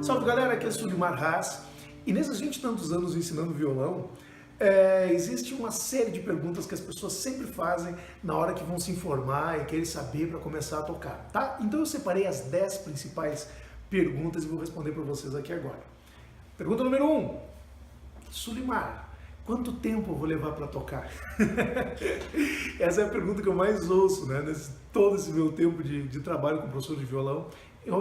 Salve galera, aqui é Sulimar Haas e nesses 20 e tantos anos ensinando violão, existe uma série de perguntas que as pessoas sempre fazem na hora que vão se informar e querem saber para começar a tocar, tá? Então eu separei as 10 principais perguntas e vou responder para vocês aqui agora. Pergunta número 1. Sulimar, quanto tempo eu vou levar para tocar? Essa é a pergunta que eu mais ouço, né? Todo esse meu tempo de trabalho como professor de violão,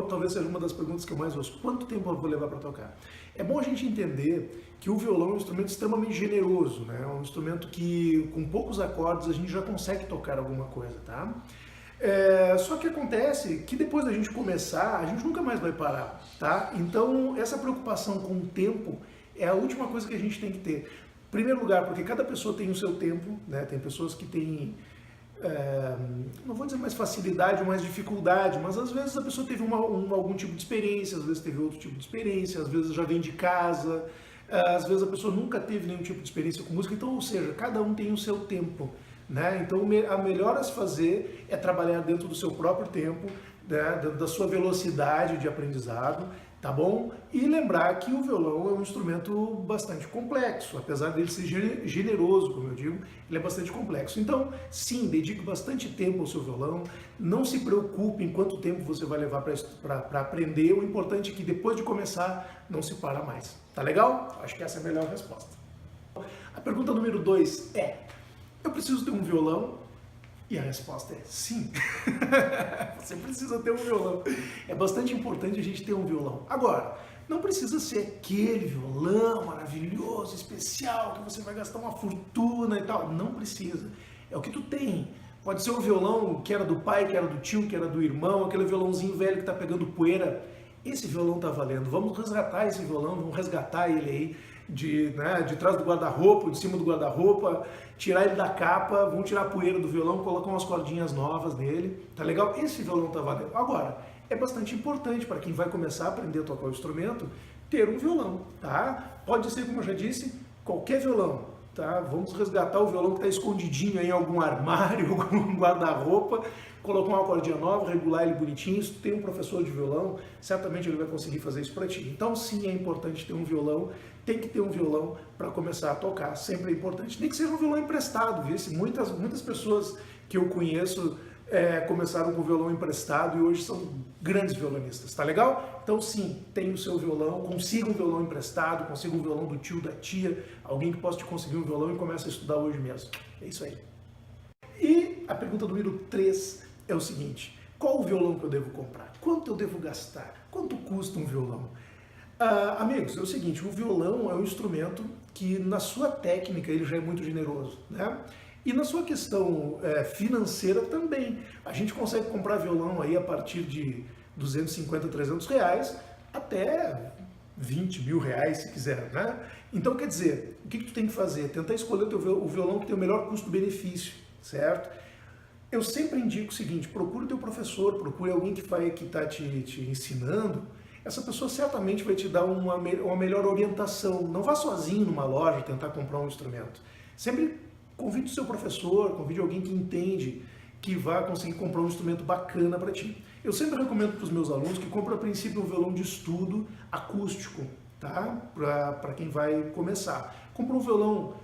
talvez seja uma das perguntas que eu mais ouço. Quanto tempo eu vou levar para tocar? É bom a gente entender que o violão é um instrumento extremamente generoso, né? É um instrumento que com poucos acordes a gente já consegue tocar alguma coisa, tá? Só que acontece que depois da gente começar, a gente nunca mais vai parar, tá? Então essa preocupação com o tempo é a última coisa que a gente tem que ter. Em primeiro lugar, porque cada pessoa tem o seu tempo, né? Tem pessoas que têm, não vou dizer mais facilidade ou mais dificuldade, mas às vezes a pessoa teve algum tipo de experiência, às vezes teve outro tipo de experiência, às vezes já vem de casa, às vezes a pessoa nunca teve nenhum tipo de experiência com música, então, ou seja, cada um tem o seu tempo, né? Então a melhor a se fazer é trabalhar dentro do seu próprio tempo, né? Da sua velocidade de aprendizado, tá bom? E lembrar que o violão é um instrumento bastante complexo, apesar dele ser generoso, como eu digo, ele é bastante complexo. Então, sim, dedique bastante tempo ao seu violão, não se preocupe em quanto tempo você vai levar para aprender, o importante é que depois de começar, não se para mais. Tá legal? Acho que essa é a melhor resposta. A pergunta número 2 é, eu preciso ter um violão? E a resposta é sim. Você precisa ter um violão. É bastante importante a gente ter um violão. Agora, não precisa ser aquele violão maravilhoso, especial, que você vai gastar uma fortuna e tal. Não precisa. É o que tu tem. Pode ser um violão que era do pai, que era do tio, que era do irmão, aquele violãozinho velho que tá pegando poeira. Esse violão tá valendo. Vamos resgatar esse violão, vamos resgatar ele aí de trás do guarda-roupa, de cima do guarda-roupa, tirar ele da capa, vamos tirar a poeira do violão, colocar umas cordinhas novas nele, tá legal? Esse violão tá valendo. Agora, é bastante importante para quem vai começar a aprender a tocar o instrumento, ter um violão, tá? Pode ser, como eu já disse, qualquer violão, tá? Vamos resgatar o violão que está escondidinho aí em algum armário, algum guarda-roupa, colocar uma cordinha nova, regular ele bonitinho. Se tu tem um professor de violão, certamente ele vai conseguir fazer isso para ti. Então sim, é importante ter um violão, tem que ter um violão para começar a tocar, sempre é importante. Nem que seja um violão emprestado, viu? Muitas pessoas que eu conheço começaram com violão emprestado e hoje são grandes violonistas, tá legal? Então sim, tem o seu violão, consiga um violão emprestado, consiga um violão do tio, da tia, alguém que possa te conseguir um violão e comece a estudar hoje mesmo. É isso aí. E a pergunta número 3 é o seguinte, qual o violão que eu devo comprar? Quanto eu devo gastar? Quanto custa um violão? Amigos, é o seguinte, o violão é um instrumento que na sua técnica ele já é muito generoso, né? E na sua questão financeira também. A gente consegue comprar violão aí a partir de 250, 300 reais até 20 mil reais se quiser, né? Então quer dizer, o que tu tem que fazer? Tentar escolher o violão que tem o melhor custo-benefício, certo? Eu sempre indico o seguinte, procure o teu professor, procure alguém que está te ensinando. Essa pessoa certamente vai te dar uma melhor orientação. Não vá sozinho numa loja tentar comprar um instrumento. Sempre convide o seu professor, convide alguém que entende, que vai conseguir comprar um instrumento bacana para ti. Eu sempre recomendo para os meus alunos que comprem a princípio um violão de estudo acústico, tá? Para quem vai começar. Compre um violão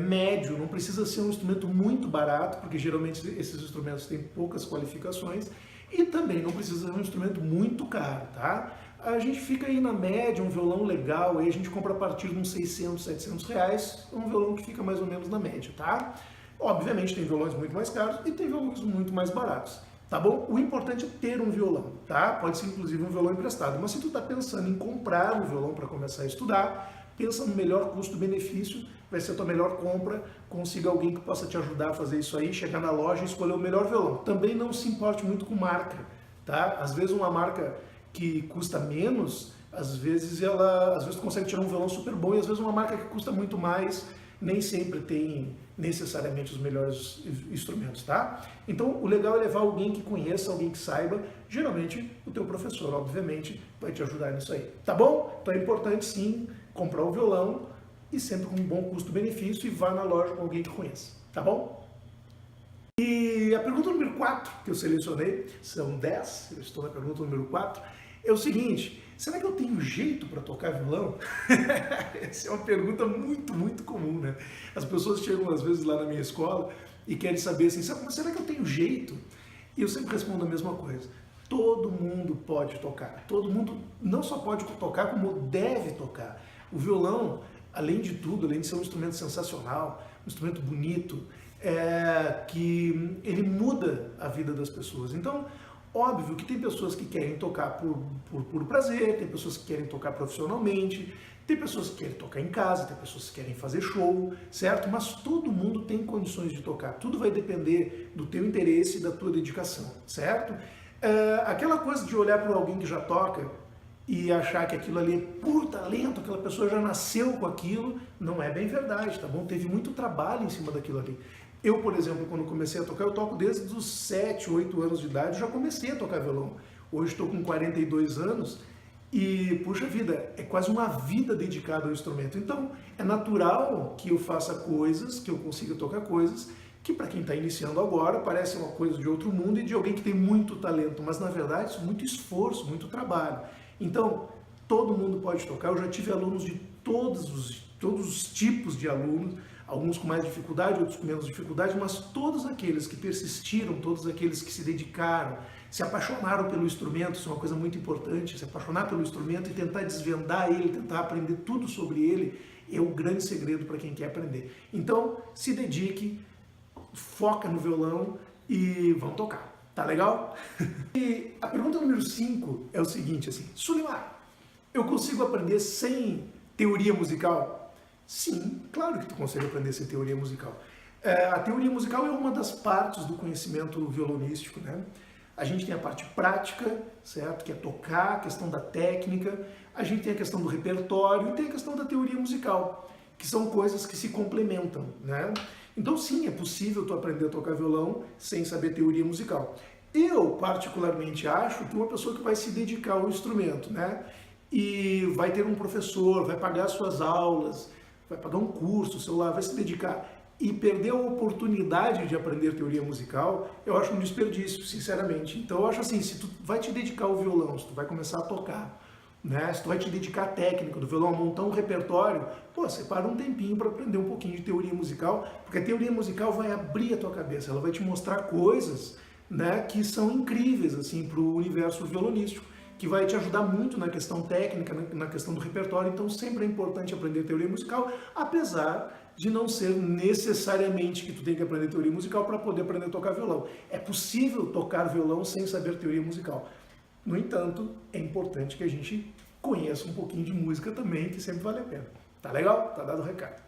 médio, não precisa ser um instrumento muito barato, porque geralmente esses instrumentos têm poucas qualificações, e também não precisa ser um instrumento muito caro, tá? A gente fica aí na média, um violão legal, aí a gente compra a partir de uns 600, 700 reais, um violão que fica mais ou menos na média, tá? Obviamente tem violões muito mais caros e tem violões muito mais baratos, tá bom? O importante é ter um violão, tá? Pode ser inclusive um violão emprestado, mas se tu tá pensando em comprar um violão para começar a estudar, pensa no melhor custo-benefício, vai ser a tua melhor compra, consiga alguém que possa te ajudar a fazer isso aí, chegar na loja e escolher o melhor violão. Também não se importe muito com marca, tá? Às vezes uma marca que custa menos, às vezes tu consegue tirar um violão super bom, e às vezes uma marca que custa muito mais, nem sempre tem necessariamente os melhores instrumentos, tá? Então o legal é levar alguém que conheça, alguém que saiba, geralmente o teu professor, obviamente, vai te ajudar nisso aí, tá bom? Então é importante sim comprar o violão e sempre com um bom custo-benefício e vá na loja com alguém que conheça, tá bom? E a pergunta número 4 que eu selecionei, são 10, eu estou na pergunta número 4, é o seguinte, será que eu tenho jeito para tocar violão? Essa é uma pergunta muito comum, né? As pessoas chegam às vezes lá na minha escola e querem saber assim, mas será que eu tenho jeito? E eu sempre respondo a mesma coisa. Todo mundo pode tocar. Todo mundo não só pode tocar, como deve tocar. O violão, além de tudo, além de ser um instrumento sensacional, um instrumento bonito, que ele muda a vida das pessoas. Então, óbvio que tem pessoas que querem tocar por prazer, tem pessoas que querem tocar profissionalmente, tem pessoas que querem tocar em casa, tem pessoas que querem fazer show, certo? Mas todo mundo tem condições de tocar. Tudo vai depender do teu interesse e da tua dedicação, certo? Aquela coisa de olhar para alguém que já toca e achar que aquilo ali é puro talento, aquela pessoa já nasceu com aquilo, não é bem verdade, tá bom? Teve muito trabalho em cima daquilo ali. Eu, por exemplo, quando comecei a tocar, eu toco desde os 7, 8 anos de idade, já comecei a tocar violão. Hoje estou com 42 anos e, puxa vida, é quase uma vida dedicada ao instrumento. Então, é natural que eu faça coisas, que eu consiga tocar coisas, que para quem está iniciando agora parece uma coisa de outro mundo e de alguém que tem muito talento, mas na verdade isso é muito esforço, muito trabalho. Então, todo mundo pode tocar. Eu já tive alunos de todos os tipos de alunos, alguns com mais dificuldade, outros com menos dificuldade, mas todos aqueles que persistiram, todos aqueles que se dedicaram, se apaixonaram pelo instrumento, isso é uma coisa muito importante, se apaixonar pelo instrumento e tentar desvendar ele, tentar aprender tudo sobre ele, é o grande segredo para quem quer aprender. Então, se dedique, foca no violão e vamos tocar. Tá legal? E a pergunta número 5 é o seguinte, assim, Sulimar, eu consigo aprender sem teoria musical? Sim, claro que tu consegue aprender sem teoria musical. A teoria musical é uma das partes do conhecimento violonístico, né? A gente tem a parte prática, certo? Que é tocar, a questão da técnica, a gente tem a questão do repertório e tem a questão da teoria musical, que são coisas que se complementam, né? Então sim, é possível tu aprender a tocar violão sem saber teoria musical. Eu, particularmente, acho que uma pessoa que vai se dedicar ao instrumento, né, e vai ter um professor, vai pagar suas aulas, vai pagar um curso, sei lá, vai se dedicar e perder a oportunidade de aprender teoria musical, eu acho um desperdício, sinceramente. Então eu acho assim, se tu vai te dedicar ao violão, se tu vai começar a tocar, né, se tu vai te dedicar à técnica do violão, a montar um repertório, pô, separa um tempinho para aprender um pouquinho de teoria musical, porque a teoria musical vai abrir a tua cabeça, ela vai te mostrar coisas, né, que são incríveis assim, para o universo violonístico, que vai te ajudar muito na questão técnica, na questão do repertório. Então sempre é importante aprender teoria musical, apesar de não ser necessariamente que tu tem que aprender teoria musical para poder aprender a tocar violão. É possível tocar violão sem saber teoria musical. No entanto, é importante que a gente conheça um pouquinho de música também, que sempre vale a pena. Tá legal? Tá dado o recado.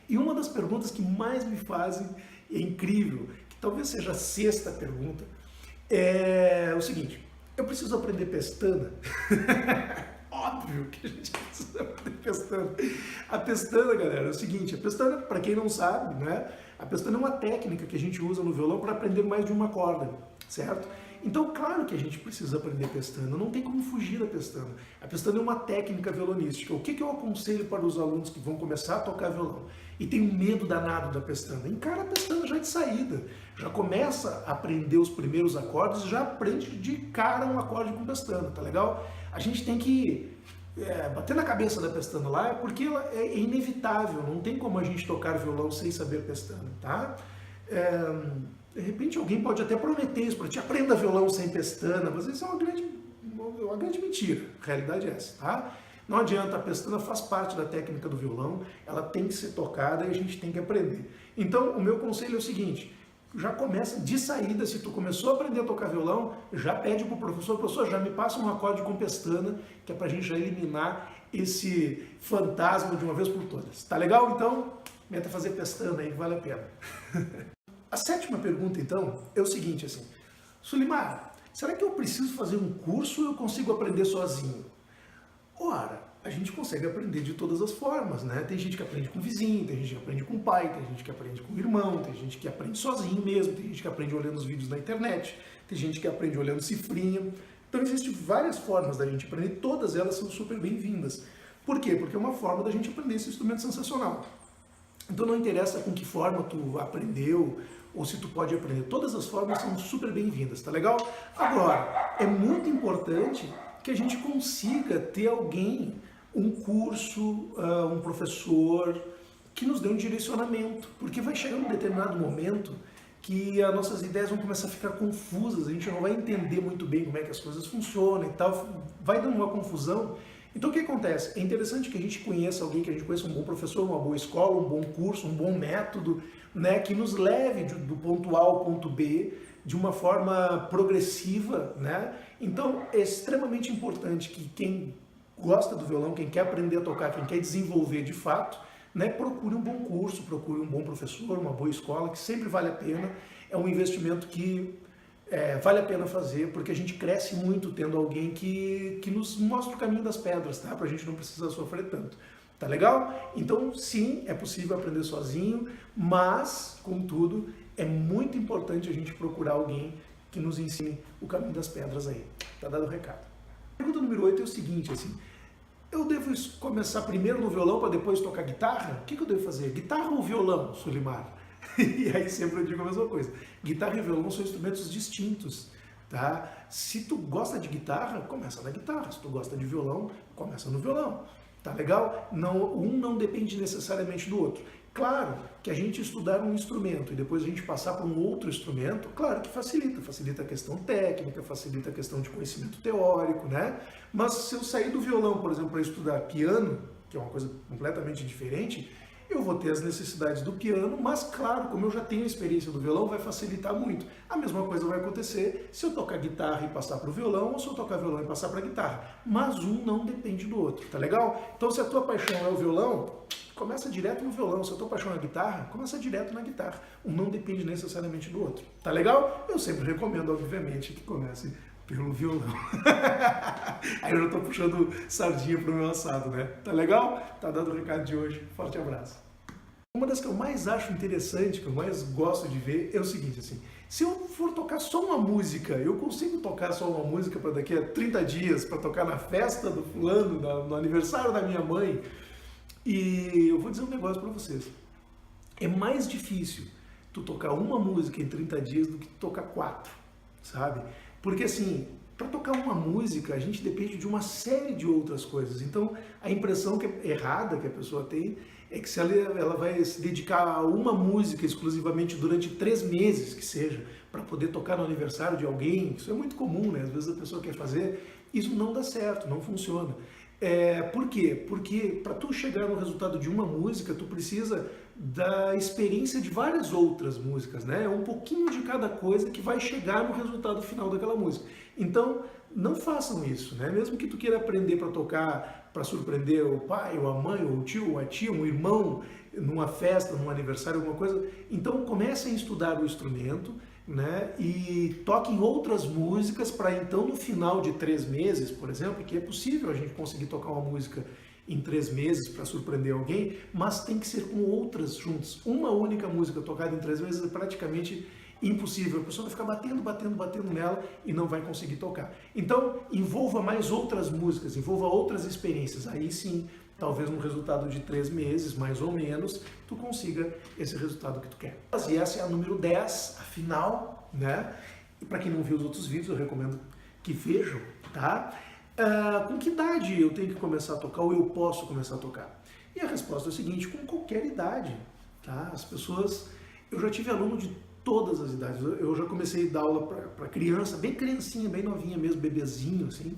E uma das perguntas que mais me fazem, é incrível, que talvez seja a 6ª pergunta, é o seguinte: eu preciso aprender pestana? Óbvio que a gente precisa aprender pestana. A pestana, galera, é o seguinte: a pestana, para quem não sabe, né, a pestana é uma técnica que a gente usa no violão para aprender mais de uma corda, certo? Então, claro que a gente precisa aprender pestana, não tem como fugir da pestana. A pestana é uma técnica violonística. O que eu aconselho para os alunos que vão começar a tocar violão e tem um medo danado da pestana? Encara a pestana já de saída, já começa a aprender os primeiros acordes, já aprende de cara um acorde com pestana, tá legal? A gente tem que bater na cabeça da pestana lá, porque ela é inevitável, não tem como a gente tocar violão sem saber pestana, tá? De repente alguém pode até prometer isso para ti, aprenda violão sem pestana, mas isso é uma grande mentira, a realidade é essa, tá? Não adianta, a pestana faz parte da técnica do violão, ela tem que ser tocada e a gente tem que aprender. Então, o meu conselho é o seguinte: já começa de saída, se tu começou a aprender a tocar violão, já pede pro professor, já me passa um acorde com pestana, que é pra gente já eliminar esse fantasma de uma vez por todas. Tá legal? Então, meta fazer pestana aí, vale a pena. A 7ª pergunta, então, é o seguinte, assim: Sulimar, será que eu preciso fazer um curso ou eu consigo aprender sozinho? Ora, a gente consegue aprender de todas as formas, né? Tem gente que aprende com o vizinho, tem gente que aprende com o pai, tem gente que aprende com o irmão, tem gente que aprende sozinho mesmo, tem gente que aprende olhando os vídeos na internet, tem gente que aprende olhando cifrinha. Então existem várias formas da gente aprender, todas elas são super bem-vindas. Por quê? Porque é uma forma da gente aprender esse instrumento sensacional. Então não interessa com que forma tu aprendeu, ou se tu pode aprender, todas as formas são super bem-vindas, tá legal? Agora, é muito importante que a gente consiga ter alguém, um curso, um professor, que nos dê um direcionamento, porque vai chegar um determinado momento que as nossas ideias vão começar a ficar confusas, a gente não vai entender muito bem como é que as coisas funcionam e tal, vai dando uma confusão. Então o que acontece? É interessante que a gente conheça alguém, que a gente conheça um bom professor, uma boa escola, um bom curso, um bom método, né, que nos leve do ponto A ao ponto B de uma forma progressiva, né? Então é extremamente importante que quem gosta do violão, quem quer aprender a tocar, quem quer desenvolver de fato, né, procure um bom curso, procure um bom professor, uma boa escola, que sempre vale a pena. É um investimento que vale a pena fazer, porque a gente cresce muito tendo alguém que nos mostra o caminho das pedras, tá? Pra gente não precisar sofrer tanto. Tá legal? Então, sim, é possível aprender sozinho, mas, contudo, é muito importante a gente procurar alguém que nos ensine o caminho das pedras aí. Tá dado o recado. A pergunta número 8 é o seguinte, assim, eu devo começar primeiro no violão para depois tocar guitarra? O que eu devo fazer? Guitarra ou violão, Sulimar? E aí sempre eu digo a mesma coisa. Guitarra e violão são instrumentos distintos, tá? Se tu gosta de guitarra, começa na guitarra. Se tu gosta de violão, começa no violão. Tá legal? Não, um não depende necessariamente do outro. Claro que a gente estudar um instrumento e depois a gente passar para um outro instrumento, claro que facilita. Facilita a questão técnica, facilita a questão de conhecimento teórico, né? Mas se eu sair do violão, por exemplo, para estudar piano, que é uma coisa completamente diferente, eu vou ter as necessidades do piano, mas claro, como eu já tenho a experiência do violão, vai facilitar muito. A mesma coisa vai acontecer se eu tocar guitarra e passar para o violão, ou se eu tocar violão e passar para a guitarra. Mas um não depende do outro, tá legal? Então se a tua paixão é o violão, começa direto no violão. Se a tua paixão é a guitarra, começa direto na guitarra. Um não depende necessariamente do outro, tá legal? Eu sempre recomendo, obviamente, que comece pelo violão. Aí eu já tô puxando sardinha pro meu assado, né? Tá legal? Tá dando o recado de hoje. Forte abraço. Uma das que eu mais acho interessante, que eu mais gosto de ver, é o seguinte, assim, se eu for tocar só uma música, eu consigo tocar só uma música para daqui a 30 dias, para tocar na festa do fulano, no aniversário da minha mãe. E eu vou dizer um negócio para vocês. É mais difícil tu tocar uma música em 30 dias do que tu tocar 4, sabe? Porque assim, para tocar uma música, a gente depende de uma série de outras coisas. Então, a impressão errada que a pessoa tem é que se ela vai se dedicar a uma música exclusivamente durante 3 meses, que seja, para poder tocar no aniversário de alguém, isso é muito comum, né? Às vezes a pessoa quer fazer, isso não dá certo, não funciona. Por quê? Porque para tu chegar no resultado de uma música, tu precisa da experiência de várias outras músicas, né? É um pouquinho de cada coisa que vai chegar no resultado final daquela música. Então, não façam isso, né? Mesmo que tu queira aprender para tocar, para surpreender o pai, ou a mãe, ou o tio, ou a tia, um irmão, numa festa, num aniversário, alguma coisa, então comecem a estudar o instrumento, né? E toquem outras músicas para então no final de 3 meses, por exemplo, que é possível a gente conseguir tocar uma música em 3 meses para surpreender alguém, mas tem que ser com outras juntas. Uma única música tocada em 3 meses é praticamente impossível. A pessoa vai ficar batendo nela e não vai conseguir tocar. Então, envolva mais outras músicas, envolva outras experiências. Aí sim, talvez no resultado de 3 meses, mais ou menos, tu consiga esse resultado que tu quer. E essa é a número 10, a final, né? E para quem não viu os outros vídeos, eu recomendo que vejam, tá? Com que idade eu tenho que começar a tocar ou eu posso começar a tocar? E a resposta é a seguinte, com qualquer idade, tá? As pessoas... Eu já tive aluno de todas as idades. Eu já comecei a dar aula para criança, bem criancinha, bem novinha mesmo, bebezinho, assim,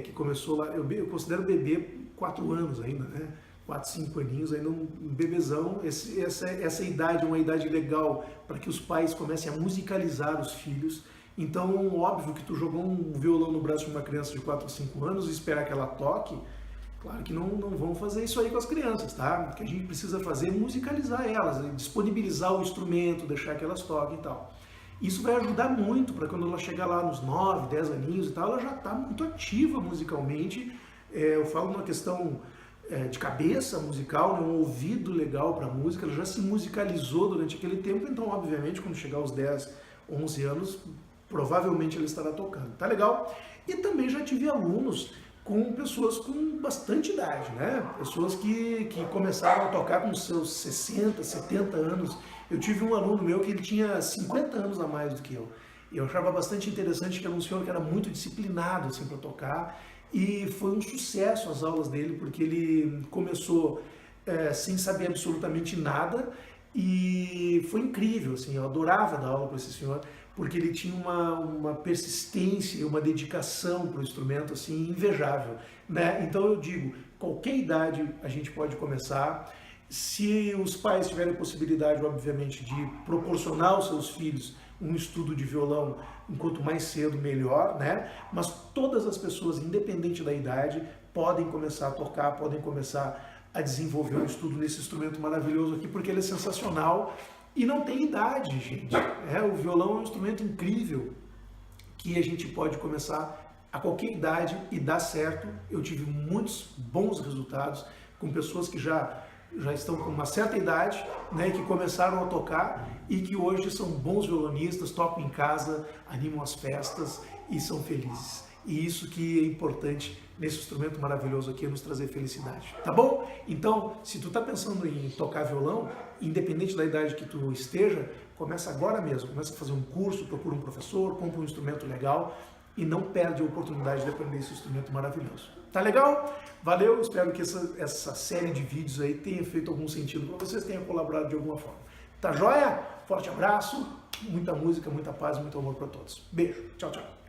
que começou lá... Eu considero bebê 4 anos ainda, né? 4, 5 aninhos, ainda um bebezão. Essa idade é uma idade legal para que os pais comecem a musicalizar os filhos. Então, óbvio que tu jogou um violão no braço de uma criança de 4 ou 5 anos e esperar que ela toque, claro que não vão fazer isso aí com as crianças, tá? O que a gente precisa fazer é musicalizar elas, disponibilizar o instrumento, deixar que elas toquem e tal. Isso vai ajudar muito para quando ela chegar lá nos 9, 10 aninhos e tal, ela já está muito ativa musicalmente. Eu falo numa questão de cabeça musical, né? Um ouvido legal para a música, ela já se musicalizou durante aquele tempo, então obviamente quando chegar aos 10, 11 anos, provavelmente ela estará tocando, tá legal? E também já tive alunos com pessoas com bastante idade, né? Pessoas que começaram a tocar com seus 60, 70 anos. Eu tive um aluno meu que ele tinha 50 anos a mais do que eu. Eu achava bastante interessante que era um senhor que era muito disciplinado assim para tocar, e foi um sucesso as aulas dele, porque ele começou sem saber absolutamente nada, e foi incrível, assim, eu adorava dar aula para esse senhor, porque ele tinha uma persistência e uma dedicação para o instrumento assim invejável, né? Então eu digo, qualquer idade a gente pode começar. Se os pais tiverem a possibilidade, obviamente, de proporcionar aos seus filhos um estudo de violão, enquanto mais cedo, melhor, né? Mas todas as pessoas, independente da idade, podem começar a tocar, podem começar a desenvolver um estudo nesse instrumento maravilhoso aqui, porque ele é sensacional e não tem idade, gente. O violão é um instrumento incrível que a gente pode começar a qualquer idade e dar certo. Eu tive muitos bons resultados com pessoas que já estão com uma certa idade, né, que começaram a tocar e que hoje são bons violonistas, tocam em casa, animam as festas e são felizes. E isso que é importante nesse instrumento maravilhoso aqui, é nos trazer felicidade, tá bom? Então, se tu tá pensando em tocar violão, independente da idade que tu esteja, começa agora mesmo, começa a fazer um curso, procura um professor, compra um instrumento legal e não perde a oportunidade de aprender esse instrumento maravilhoso. Tá legal? Valeu, espero que essa série de vídeos aí tenha feito algum sentido para vocês, tenha colaborado de alguma forma. Tá joia? Forte abraço, muita música, muita paz, muito amor para todos. Beijo, tchau, tchau.